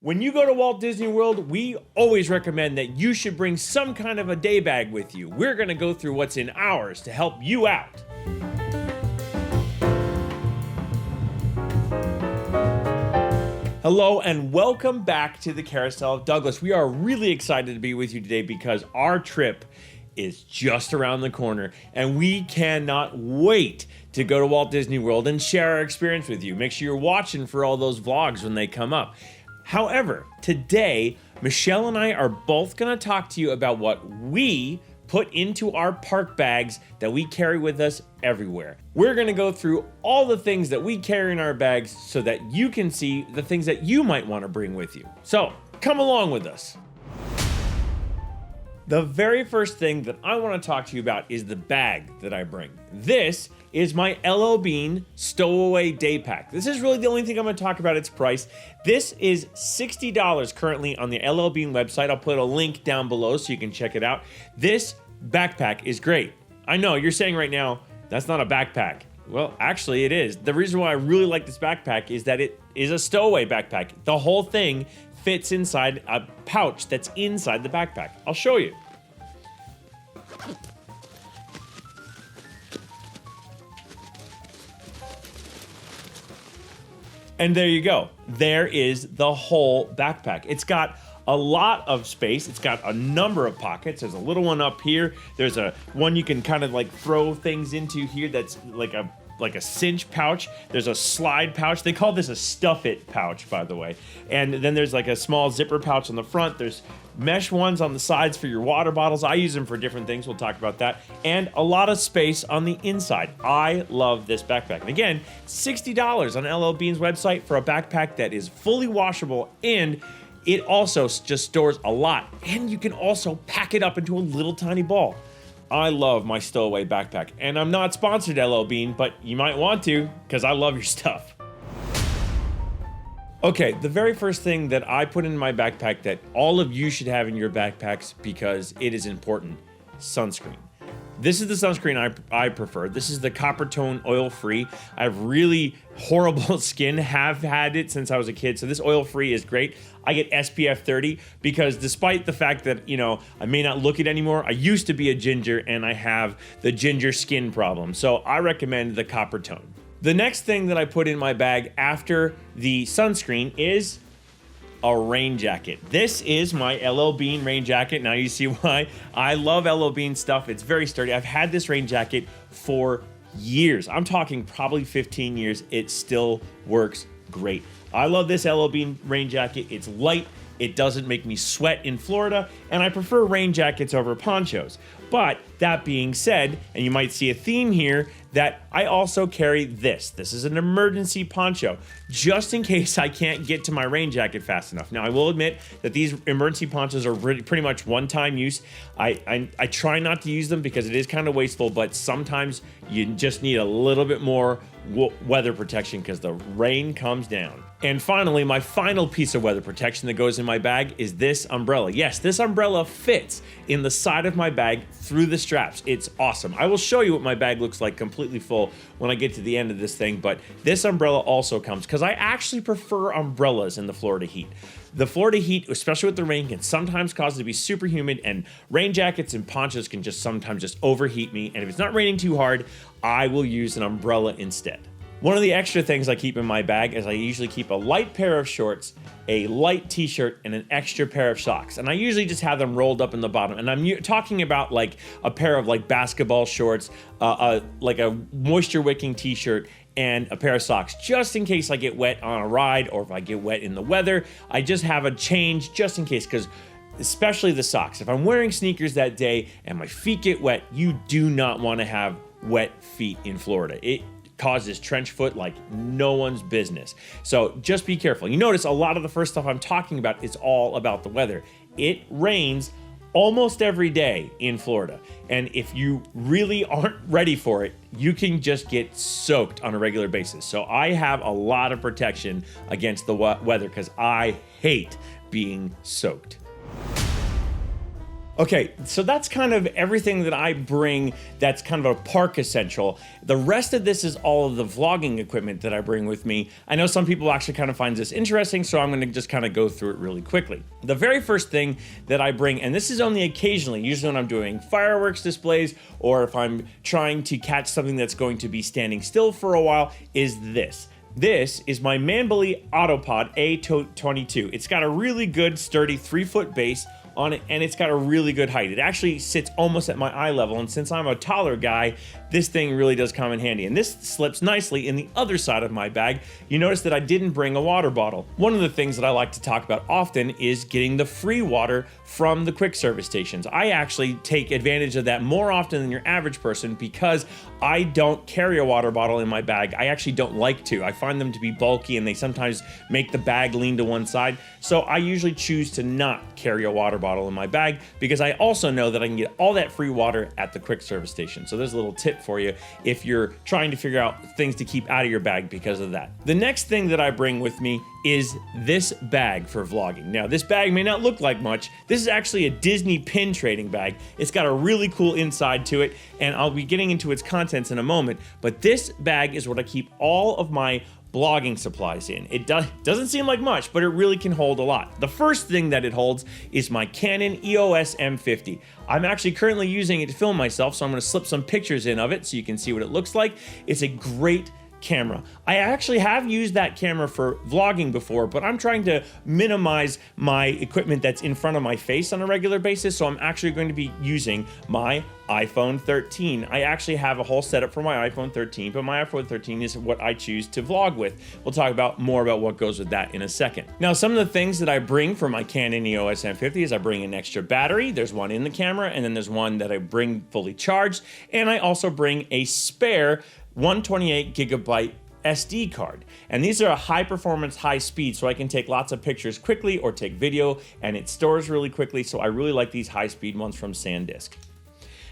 When you go to Walt Disney World, we always recommend that you should bring some kind of a day bag with you. We're going to go through what's in ours to help you out. Hello and welcome back to the Carousel of Douglas. We are really excited to be with you today because our trip is just around the corner and we cannot wait to go to Walt Disney World and share our experience with you. Make sure you're watching for all those vlogs when they come up. However, today, Michelle and I are both going to talk to you about what we put into our park bags that we carry with us everywhere. We're going to go through all the things that we carry in our bags so that you can see the things that you might want to bring with you. So, come along with us. The very first thing that I want to talk to you about is the bag that I bring. This is my LL Bean Stowaway Day Pack. This is really the only thing I'm going to talk about its price. This is $60 currently on the LL Bean website. I'll put a link down below so you can check it out. This backpack is great. I know you're saying right now, that's not a backpack. Well, actually it is. The reason why I really like this backpack is that it is a stowaway backpack. The whole thing fits inside a pouch that's inside the backpack. I'll show you. And there you go. There is the whole backpack. It's got a lot of space. It's got a number of pockets. There's a little one up here. There's a one you can kind of like throw things into here that's like a cinch pouch. There's a slide pouch. They call this a stuff it pouch, by the way. And then there's like a small zipper pouch on the front. There's mesh ones on the sides for your water bottles. I use them for different things. We'll talk about that. And a lot of space on the inside. I love this backpack. And again, $60 on LL Bean's website for a backpack that is fully washable, and it also just stores a lot. And you can also pack it up into a little tiny ball. I love my stowaway backpack, and I'm not sponsored LL Bean, but you might want to because I love your stuff. Okay, the very first thing that I put in my backpack that all of you should have in your backpacks because it is important, sunscreen. This is the sunscreen I prefer. This is the Copper Tone oil-free. I have really horrible skin, have had it since I was a kid, so this oil-free is great. I get SPF 30 because despite the fact that, you know, I may not look it anymore, I used to be a ginger and I have the ginger skin problem, so I recommend the Copper Tone. The next thing that I put in my bag after the sunscreen is a rain jacket. This is my LL Bean rain jacket. Now you see why I love LL Bean stuff. It's very sturdy. I've had this rain jacket for years. I'm talking probably 15 years. It still works great. I love this LL Bean rain jacket. It's light. It doesn't make me sweat in Florida, and I prefer rain jackets over ponchos. But that being said, and you might see a theme here, that I also carry this. This is an emergency poncho, just in case I can't get to my rain jacket fast enough. Now, I will admit that these emergency ponchos are pretty much one-time use. I try not to use them because it is kind of wasteful, but sometimes you just need a little bit more weather protection because the rain comes down. And finally, my final piece of weather protection that goes in my bag is this umbrella. Yes, this umbrella fits in the side of my bag through the straps. It's awesome. I will show you what my bag looks like completely full when I get to the end of this thing, but this umbrella also comes because I actually prefer umbrellas in the Florida heat. The Florida heat, especially with the rain, can sometimes cause it to be super humid, and rain jackets and ponchos can just sometimes just overheat me, and if it's not raining too hard, I will use an umbrella instead. One of the extra things I keep in my bag is I usually keep a light pair of shorts, a light t-shirt, and an extra pair of socks. And I usually just have them rolled up in the bottom. And I'm talking about like a pair of like basketball shorts, like a moisture wicking t-shirt, and a pair of socks, just in case I get wet on a ride or if I get wet in the weather. I just have a change just in case, because especially the socks. If I'm wearing sneakers that day and my feet get wet, you do not want to have wet feet in Florida. It causes trench foot like no one's business. So just be careful. You notice a lot of the first stuff I'm talking about is all about the weather. It rains almost every day in Florida. And if you really aren't ready for it, you can just get soaked on a regular basis. So I have a lot of protection against the weather because I hate being soaked. Okay, so that's kind of everything that I bring that's kind of a park essential. The rest of this is all of the vlogging equipment that I bring with me. I know some people actually kind of find this interesting, so I'm going to just kind of go through it really quickly. The very first thing that I bring, and this is only occasionally, usually when I'm doing fireworks displays or if I'm trying to catch something that's going to be standing still for a while, is this. This is my Manbully Autopod A22. It's got a really good, sturdy 3-foot base on it, and it's got a really good height. It actually sits almost at my eye level, and since I'm a taller guy, this thing really does come in handy. And this slips nicely in the other side of my bag. You notice that I didn't bring a water bottle. One of the things that I like to talk about often is getting the free water from the quick service stations. I actually take advantage of that more often than your average person because I don't carry a water bottle in my bag. I actually don't like to. I find them to be bulky and they sometimes make the bag lean to one side. So I usually choose to not carry a water bottle in my bag because I also know that I can get all that free water at the quick service station. So there's a little tip for you if you're trying to figure out things to keep out of your bag because of that. The next thing that I bring with me is this bag for vlogging. Now, this bag may not look like much. This is actually a Disney pin trading bag. It's got a really cool inside to it, and I'll be getting into its contents in a moment, but this bag is what I keep all of my blogging supplies in. It doesn't seem like much, but it really can hold a lot. The first thing that it holds is my Canon EOS M50. I'm actually currently using it to film myself, so I'm going to slip some pictures in of it so you can see what it looks like. It's a great camera. I actually have used that camera for vlogging before, but I'm trying to minimize my equipment that's in front of my face on a regular basis, so I'm actually going to be using my iPhone 13. I actually have a whole setup for my iPhone 13, but my iPhone 13 is what I choose to vlog with. We'll talk more about what goes with that in a second. Now, some of the things that I bring for my Canon EOS M50 is I bring an extra battery. There's one in the camera, and then there's one that I bring fully charged, and I also bring a spare 128 gigabyte SD card. And these are a high performance, high speed, so I can take lots of pictures quickly or take video, and it stores really quickly, so I really like these high speed ones from SanDisk.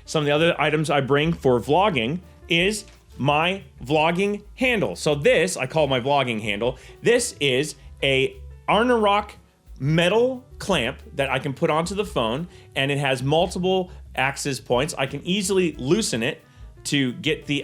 Some of the other items I bring for vlogging is my vlogging handle. So this, I call my vlogging handle. This is a Arnorak metal clamp that I can put onto the phone, and it has multiple access points. I can easily loosen it to get the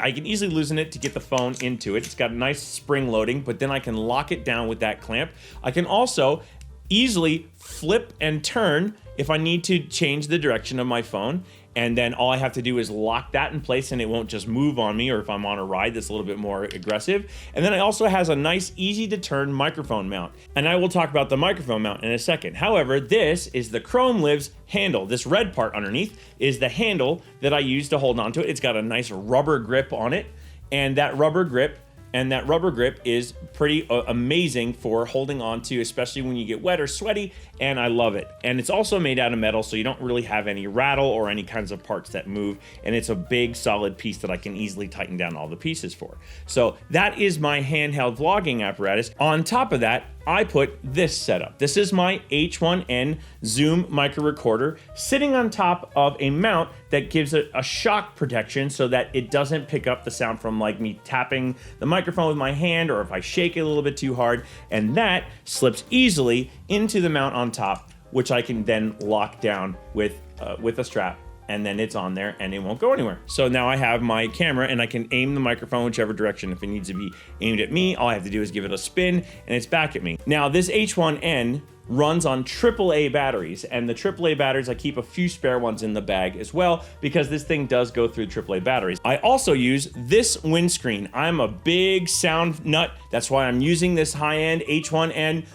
phone into it. It's got a nice spring loading, but then I can lock it down with that clamp. I can also easily flip and turn if I need to change the direction of my phone. And then all I have to do is lock that in place and it won't just move on me, or if I'm on a ride that's a little bit more aggressive. And then it also has a nice, easy to turn microphone mount. And I will talk about the microphone mount in a second. However, this is the Chrome Lives handle. This red part underneath is the handle that I use to hold onto it. It's got a nice rubber grip on it, and that rubber grip is pretty amazing for holding on to, especially when you get wet or sweaty, and I love it. And it's also made out of metal, so you don't really have any rattle or any kinds of parts that move, and it's a big solid piece that I can easily tighten down all the pieces for. So that is my handheld vlogging apparatus. On top of that, I put this setup. This is my H1N Zoom micro recorder sitting on top of a mount that gives it a shock protection so that it doesn't pick up the sound from like me tapping the microphone with my hand or if I shake it a little bit too hard. And that slips easily into the mount on top, which I can then lock down with a strap. And then it's on there and it won't go anywhere. So now I have my camera and I can aim the microphone whichever direction. If it needs to be aimed at me, all I have to do is give it a spin and it's back at me. Now this H1N runs on AAA batteries, and the AAA batteries, I keep a few spare ones in the bag as well because this thing does go through AAA batteries. I also use this windscreen. I'm a big sound nut. That's why I'm using this high-end H1N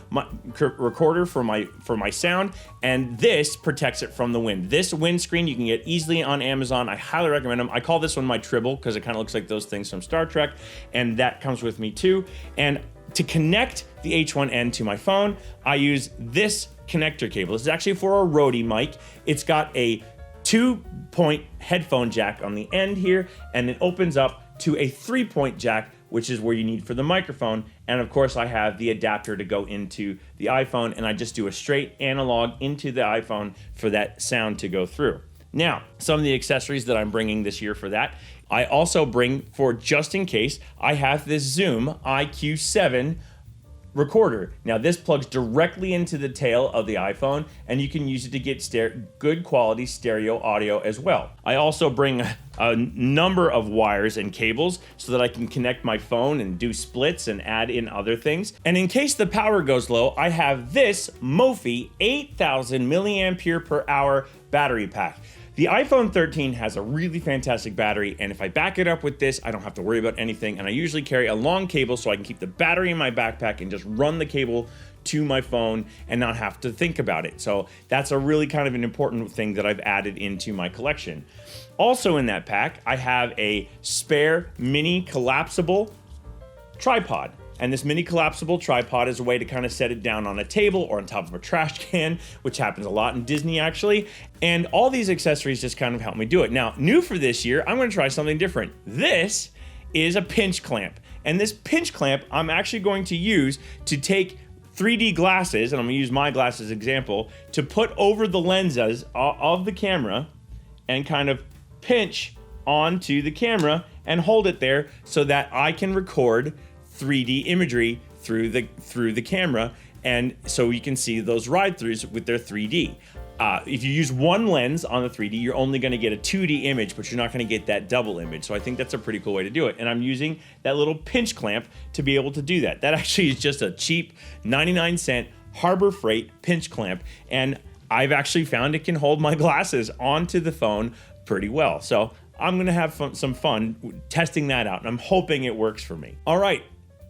recorder for my sound, and this protects it from the wind. This windscreen you can get easily on Amazon. I highly recommend them. I call this one my Tribble because it kind of looks like those things from Star Trek, and that comes with me too. And to connect the H1N to my phone, I use this connector cable. This is actually for a Rode mic. It's got a 2-point headphone jack on the end here, and it opens up to a 3-point jack, which is where you need for the microphone. And of course, I have the adapter to go into the iPhone, and I just do a straight analog into the iPhone for that sound to go through. Now, some of the accessories that I'm bringing this year for that, I also bring for just in case, I have this Zoom IQ7 recorder. Now this plugs directly into the tail of the iPhone, and you can use it to get good quality stereo audio as well. I also bring a number of wires and cables so that I can connect my phone and do splits and add in other things. And in case the power goes low, I have this Mophie 8,000 milliampere per hour battery pack. The iPhone 13 has a really fantastic battery, and if I back it up with this, I don't have to worry about anything, and I usually carry a long cable so I can keep the battery in my backpack and just run the cable to my phone and not have to think about it. So that's a really kind of an important thing that I've added into my collection. Also in that pack, I have a spare mini collapsible tripod. And this mini collapsible tripod is a way to kind of set it down on a table or on top of a trash can, which happens a lot in Disney actually. And all these accessories just kind of help me do it. Now, new for this year, I'm gonna try something different. This is a pinch clamp. And this pinch clamp, I'm actually going to use to take 3D glasses, and I'm gonna use my glasses as example, to put over the lenses of the camera and kind of pinch onto the camera and hold it there so that I can record 3D imagery through the camera, and so you can see those ride-throughs with their 3D. If you use one lens on the 3D, you're only going to get a 2D image, but you're not going to get that double image. So I think that's a pretty cool way to do it. And I'm using that little pinch clamp to be able to do that. That actually is just a cheap 99-cent Harbor Freight pinch clamp, and I've actually found it can hold my glasses onto the phone pretty well. So I'm going to have some fun testing that out, and I'm hoping it works for me. All right.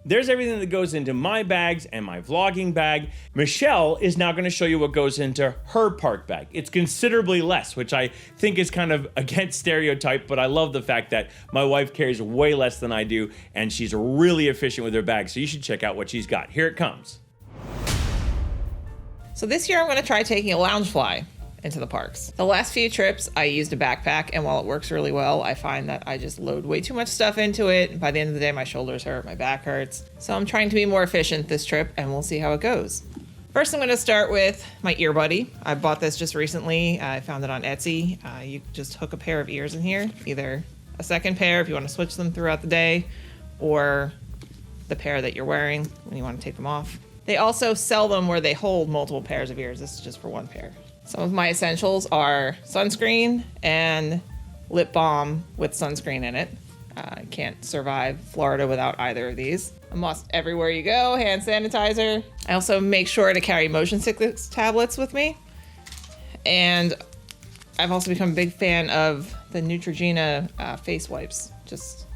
There's everything that goes into my bags and my vlogging bag. Michelle is now going to show you what goes into her park bag. It's considerably less, which I think is kind of against stereotype, but I love the fact that my wife carries way less than I do, and she's really efficient with her bag, so you should check out what she's got. Here it comes. So this year I'm going to try taking a Loungefly into the parks. The last few trips I used a backpack, and while it works really well, I find that I just load way too much stuff into it. By the end of the day, my shoulders hurt, my back hurts. So I'm trying to be more efficient this trip, and we'll see how it goes. First, I'm going to start with my ear buddy. I bought this just recently. I found it on Etsy. You just hook a pair of ears in here, either a second pair if you want to switch them throughout the day, or the pair that you're wearing when you want to take them off. They also sell them where they hold multiple pairs of ears. This is just for one pair. Some of my essentials are sunscreen and lip balm with sunscreen in it. I can't survive Florida without either of these. A must everywhere you go, hand sanitizer. I also make sure to carry motion sickness tablets with me. And I've also become a big fan of the Neutrogena face wipes. Just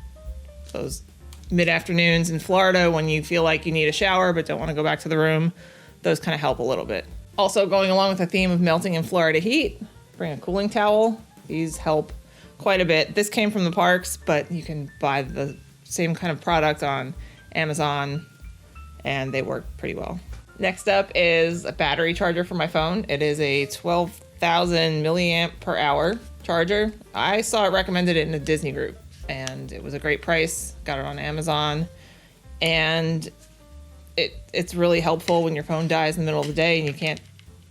those mid-afternoons in Florida when you feel like you need a shower but don't want to go back to the room. Those kind of help a little bit. Also, going along with the theme of melting in Florida heat, bring a cooling towel. These help quite a bit. This came from the parks, but you can buy the same kind of product on Amazon, and they work pretty well. Next up is a battery charger for my phone. It is a 12,000 milliamp per hour charger. I saw it recommended in a Disney group, and it was a great price. Got it on Amazon, and it's really helpful when your phone dies in the middle of the day and you can't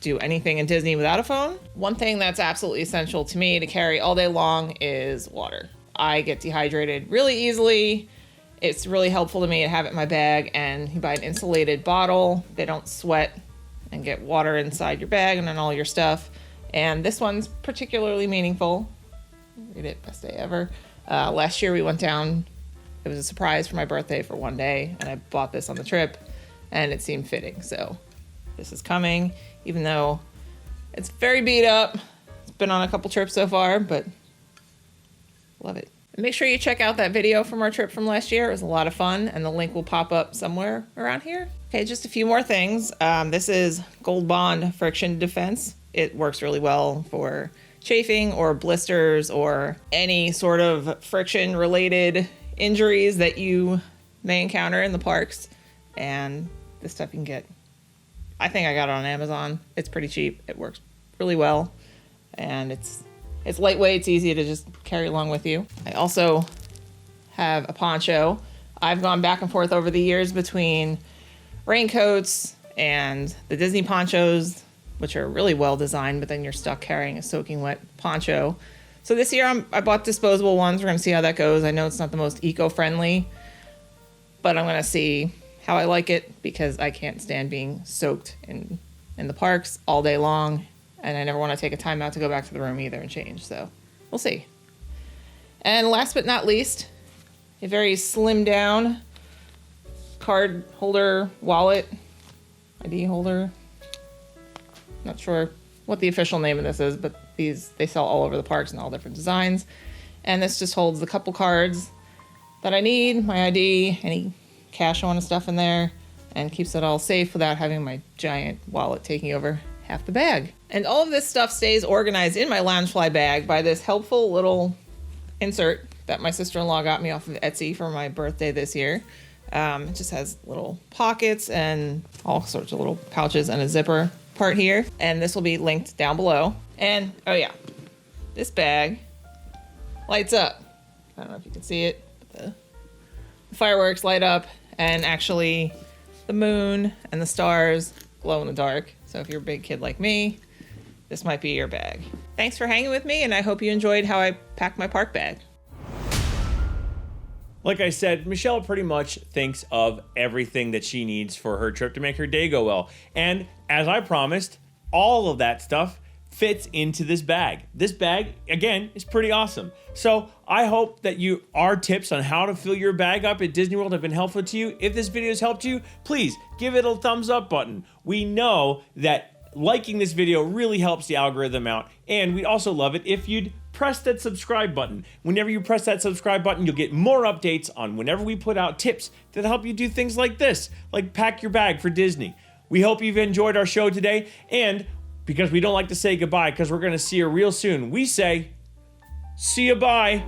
do anything in Disney without a phone. One thing that's absolutely essential to me to carry all day long is water. I get dehydrated really easily. It's really helpful to me to have it in my bag, and you buy an insulated bottle. They don't sweat and get water inside your bag and on all your stuff. And this one's particularly meaningful. Read it, best day ever. Last year we went down. It was a surprise for my birthday for one day, and I bought this on the trip, and it seemed fitting. So this is coming, even though it's very beat up. It's been on a couple trips so far, but love it. And make sure you check out that video from our trip from last year. It was a lot of fun, and the link will pop up somewhere around here. Okay, just a few more things. This is Gold Bond Friction Defense. It works really well for chafing or blisters or any sort of friction-related injuries that you may encounter in the parks. And this stuff you can get, I think I got it on Amazon. It's pretty cheap. It works really well, and it's lightweight. It's easy to just carry along with you. I also have a poncho. I've gone back and forth over the years between raincoats and the Disney ponchos, which are really well designed, but then you're stuck carrying a soaking wet poncho. So this year I bought disposable ones. We're gonna see how that goes. I know it's not the most eco-friendly, but I'm gonna see how I like it because I can't stand being soaked in the parks all day long. And I never want to take a time out to go back to the room either and change. So we'll see. And last but not least, a very slimmed down card holder wallet, ID holder. Not sure what the official name of this is, but they sell all over the parks in all different designs. And this just holds a couple cards that I need, my ID, any cash I want to stuff in there, and keeps it all safe without having my giant wallet taking over half the bag. And all of this stuff stays organized in my Loungefly bag by this helpful little insert that my sister-in-law got me off of Etsy for my birthday this year. It just has little pockets and all sorts of little pouches and a zipper part here. And this will be linked down below. And, oh yeah, this bag lights up. I don't know if you can see it, but the fireworks light up, and actually the moon and the stars glow in the dark. So if you're a big kid like me, this might be your bag. Thanks for hanging with me, and I hope you enjoyed how I packed my park bag. Like I said, Michelle pretty much thinks of everything that she needs for her trip to make her day go well. And as I promised, all of that stuff fits into this bag. This bag, again, is pretty awesome. So I hope that our tips on how to fill your bag up at Disney World have been helpful to you. If this video has helped you, please give it a thumbs up button. We know that liking this video really helps the algorithm out, and we'd also love it if you'd press that subscribe button. Whenever you press that subscribe button, you'll get more updates on whenever we put out tips that help you do things like this, like pack your bag for Disney. We hope you've enjoyed our show today, and because we don't like to say goodbye because we're going to see you real soon, we say, see you bye.